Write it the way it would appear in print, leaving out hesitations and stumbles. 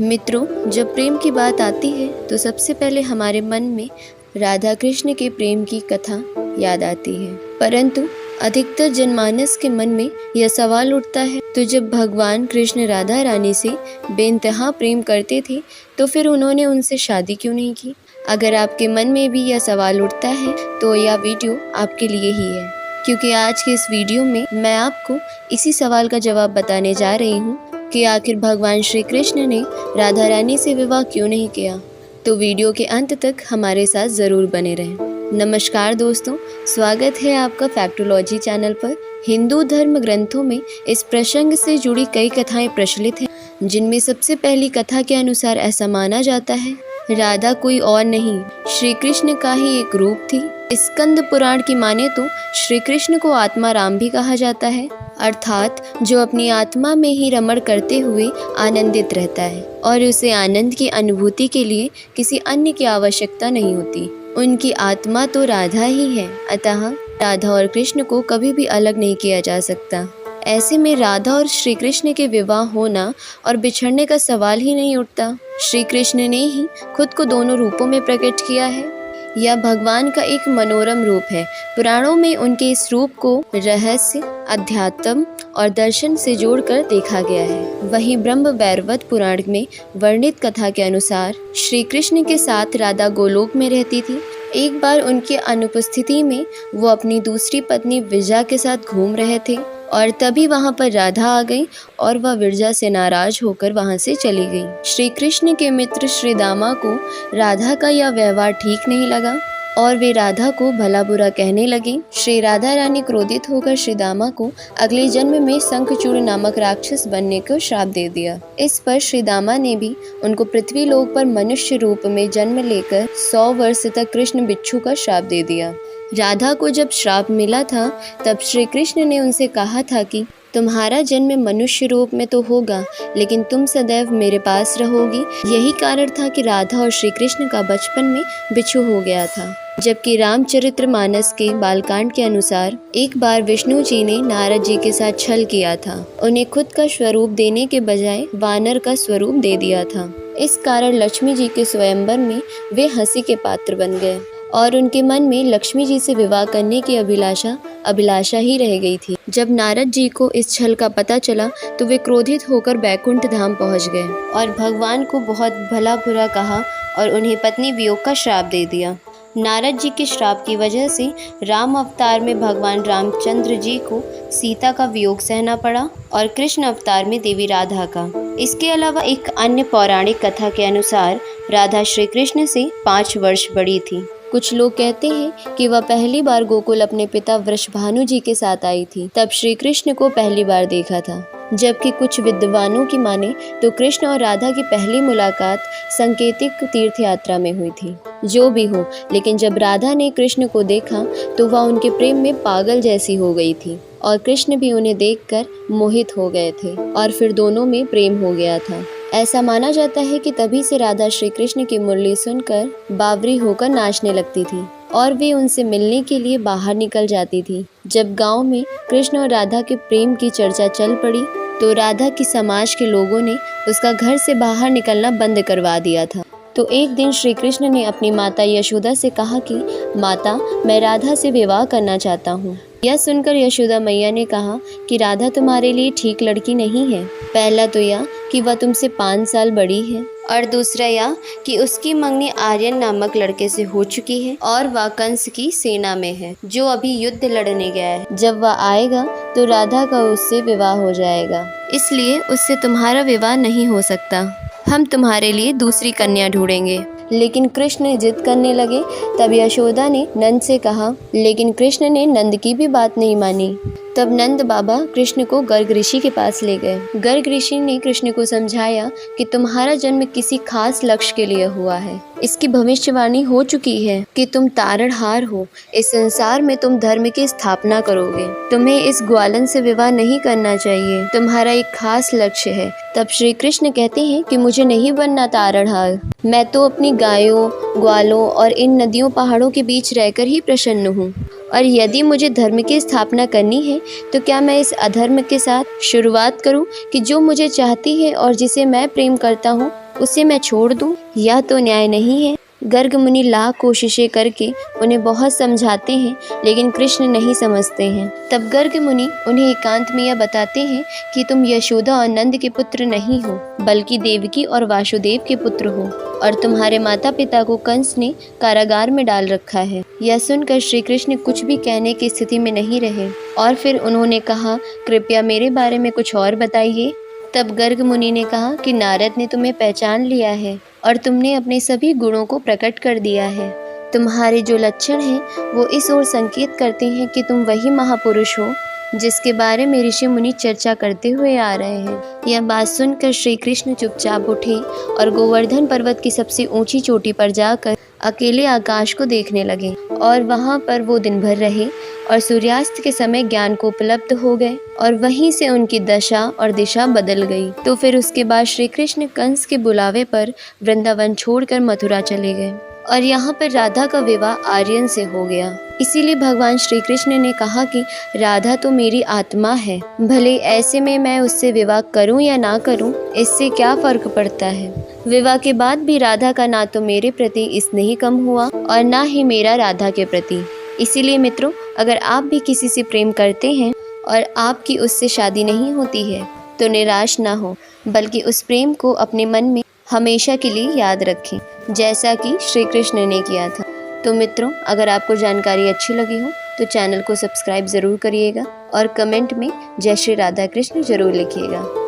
मित्रों, जब प्रेम की बात आती है तो सबसे पहले हमारे मन में राधा कृष्ण के प्रेम की कथा याद आती है। परंतु अधिकतर जनमानस के मन में यह सवाल उठता है, तो जब भगवान कृष्ण राधा रानी से बेइंतहा प्रेम करते थे तो फिर उन्होंने उनसे शादी क्यों नहीं की? अगर आपके मन में भी यह सवाल उठता है तो यह वीडियो आपके लिए ही है, क्योंकि आज के इस वीडियो में मैं आपको इसी सवाल का जवाब बताने जा रही हूँ कि आखिर भगवान श्री कृष्ण ने राधा रानी से विवाह क्यों नहीं किया। तो वीडियो के अंत तक हमारे साथ ज़रूर बने रहें। नमस्कार दोस्तों, स्वागत है आपका फैक्टोलॉजी चैनल पर। हिंदू धर्म ग्रंथों में इस प्रसंग से जुड़ी कई कथाएं प्रचलित हैं, जिनमें सबसे पहली कथा के अनुसार ऐसा माना जाता है राधा कोई और नहीं, श्री कृष्ण का ही एक रूप थी। स्कंद पुराण की माने तो श्री कृष्ण को आत्मा राम भी कहा जाता है, अर्थात जो अपनी आत्मा में ही रमण करते हुए आनंदित रहता है और उसे आनंद की अनुभूति के लिए किसी अन्य की आवश्यकता नहीं होती। उनकी आत्मा तो राधा ही है, अतः राधा और कृष्ण को कभी भी अलग नहीं किया जा सकता। ऐसे में राधा और श्री कृष्ण के विवाह होना और बिछड़ने का सवाल ही नहीं उठता। श्री कृष्ण ने ही खुद को दोनों रूपों में प्रकट किया है। यह भगवान का एक मनोरम रूप है। पुराणों में उनके इस रूप को रहस्य, अध्यात्म और दर्शन से जोड़कर देखा गया है। वहीं ब्रह्म वैवर्त पुराण में वर्णित कथा के अनुसार श्री कृष्ण के साथ राधा गोलोक में रहती थी। एक बार उनकी अनुपस्थिति में वो अपनी दूसरी पत्नी विरजा के साथ घूम रहे थे और तभी वहां पर राधा आ गई और वह विरजा से नाराज होकर वहां से चली गई। श्री कृष्ण के मित्र श्री दामा को राधा का यह व्यवहार ठीक नहीं लगा और वे राधा को भला बुरा कहने लगे। श्री राधा रानी क्रोधित होकर श्री दामा को अगले जन्म में शंखचूड़ नामक राक्षस बनने को श्राप दे दिया। इस पर श्री दामा ने भी उनको पृथ्वी लोक पर मनुष्य रूप में जन्म लेकर 100 वर्ष तक कृष्ण बिच्छू का श्राप दे दिया। राधा को जब श्राप मिला था तब श्री कृष्ण ने उनसे कहा था कि तुम्हारा जन्म मनुष्य रूप में तो होगा, लेकिन तुम सदैव मेरे पास रहोगी। यही कारण था कि राधा और श्री कृष्ण का बचपन में बिच्छू हो गया था। जबकि रामचरितमानस के बालकांड के अनुसार एक बार विष्णु जी ने नारद जी के साथ छल किया था। उन्हें खुद का स्वरूप देने के बजाय वानर का स्वरूप दे दिया था। इस कारण लक्ष्मी जी के स्वयंवर में वे हंसी के पात्र बन गए और उनके मन में लक्ष्मी जी से विवाह करने की अभिलाषा ही रह गई थी। जब नारद जी को इस छल का पता चला तो वे क्रोधित होकर बैकुंठ धाम पहुंच गए और भगवान को बहुत भला बुरा कहा और उन्हें पत्नी वियोग का श्राप दे दिया। नारद जी के श्राप की वजह से राम अवतार में भगवान रामचंद्र जी को सीता का वियोग सहना पड़ा और कृष्ण अवतार में देवी राधा का। इसके अलावा एक अन्य पौराणिक कथा के अनुसार राधा श्री कृष्ण से 5 वर्ष बड़ी थी। कुछ लोग कहते हैं कि वह पहली बार गोकुल अपने पिता वृषभानु जी के साथ आई थी, तब श्री कृष्ण को पहली बार देखा था। जबकि कुछ विद्वानों की माने तो कृष्ण और राधा की पहली मुलाकात संकेतिक तीर्थ यात्रा में हुई थी। जो भी हो, लेकिन जब राधा ने कृष्ण को देखा तो वह उनके प्रेम में पागल जैसी हो गई थी और कृष्ण भी उन्हें देखकर मोहित हो गए थे और फिर दोनों में प्रेम हो गया था। ऐसा माना जाता है कि तभी से राधा श्री कृष्ण की मुरली सुनकर बावरी होकर नाचने लगती थी और वे उनसे मिलने के लिए बाहर निकल जाती थी। जब गांव में कृष्ण और राधा के प्रेम की चर्चा चल पड़ी तो राधा की समाज के लोगों ने उसका घर से बाहर निकलना बंद करवा दिया था। तो एक दिन श्री कृष्ण ने अपनी माता यशोदा से कहा कि माता, मैं राधा से विवाह करना चाहता हूँ। यह सुनकर यशोदा मैया ने कहा कि राधा तुम्हारे लिए ठीक लड़की नहीं है। पहला तो यह कि वह तुमसे 5 साल बड़ी है और दूसरा यह कि उसकी मंगनी आर्यन नामक लड़के से हो चुकी है और वह कंस की सेना में है, जो अभी युद्ध लड़ने गया है। जब वह आएगा तो राधा का उससे विवाह हो जाएगा, इसलिए उससे तुम्हारा विवाह नहीं हो सकता। हम तुम्हारे लिए दूसरी कन्या ढूंढेंगे। लेकिन कृष्ण जिद करने लगे। तब यशोदा ने नंद से कहा, लेकिन कृष्ण ने नंद की भी बात नहीं मानी। तब नंद बाबा कृष्ण को गर्ग ऋषि के पास ले गए। गर्ग ऋषि ने कृष्ण को समझाया कि तुम्हारा जन्म किसी खास लक्ष्य के लिए हुआ है। इसकी भविष्यवाणी हो चुकी है कि तुम तारणहार हो। इस संसार में तुम धर्म की स्थापना करोगे। तुम्हें इस ग्वालन से विवाह नहीं करना चाहिए। तुम्हारा एक खास लक्ष्य है। तब श्री कृष्ण कहते हैं कि मुझे नहीं बनना तारणहार। मैं तो अपनी गायों, ग्वालों और इन नदियों पहाड़ों के बीच रहकर ही प्रसन्न हूँ। और यदि मुझे धर्म की स्थापना करनी है तो क्या मैं इस अधर्म के साथ शुरुआत करूं कि जो मुझे चाहती है और जिसे मैं प्रेम करता हूं उसे मैं छोड़ दूं? यह तो न्याय नहीं है। गर्ग मुनि लाख कोशिशें करके उन्हें बहुत समझाते हैं, लेकिन कृष्ण नहीं समझते हैं। तब गर्ग मुनि उन्हें एकांत में यह बताते हैं कि तुम यशोदा और नंद के पुत्र नहीं हो, बल्कि देवकी और वासुदेव के पुत्र हो, और तुम्हारे माता पिता को कंस ने कारागार में डाल रखा है। यह सुनकर श्री कृष्ण कुछ भी कहने की स्थिति में नहीं रहे, और फिर उन्होंने कहा, कृपया मेरे बारे में कुछ और बताइए। तब गर्ग मुनि ने कहा कि नारद ने तुम्हें पहचान लिया है और तुमने अपने सभी गुणों को प्रकट कर दिया है। तुम्हारे जो लक्षण हैं वो इस ओर संकेत करते हैं कि तुम वही महापुरुष हो जिसके बारे में ऋषि मुनि चर्चा करते हुए आ रहे हैं। यह बात सुनकर श्री कृष्ण चुपचाप उठे और गोवर्धन पर्वत की सबसे ऊंची चोटी पर जाकर अकेले आकाश को देखने लगे, और वहां पर वो दिन भर रहे और सूर्यास्त के समय ज्ञान को उपलब्ध हो गए, और वहीं से उनकी दशा और दिशा बदल गई। तो फिर उसके बाद श्री कृष्ण कंस के बुलावे पर वृंदावन छोड़कर मथुरा चले गए, और यहाँ पर राधा का विवाह आर्यन से हो गया। इसीलिए भगवान श्री कृष्ण ने कहा कि राधा तो मेरी आत्मा है, भले ऐसे में मैं उससे विवाह करूं या ना करूं, इससे क्या फर्क पड़ता है। विवाह के बाद भी राधा का ना तो मेरे प्रति स्नेह कम हुआ और ना ही मेरा राधा के प्रति। इसीलिए मित्रों, अगर आप भी किसी से प्रेम करते हैं और आपकी उससे शादी नहीं होती है तो निराश ना हो, बल्कि उस प्रेम को अपने मन में हमेशा के लिए याद रखें, जैसा कि श्री कृष्ण ने किया था। तो मित्रों, अगर आपको जानकारी अच्छी लगी हो तो चैनल को सब्सक्राइब ज़रूर करिएगा और कमेंट में जय श्री राधा कृष्ण ज़रूर लिखिएगा।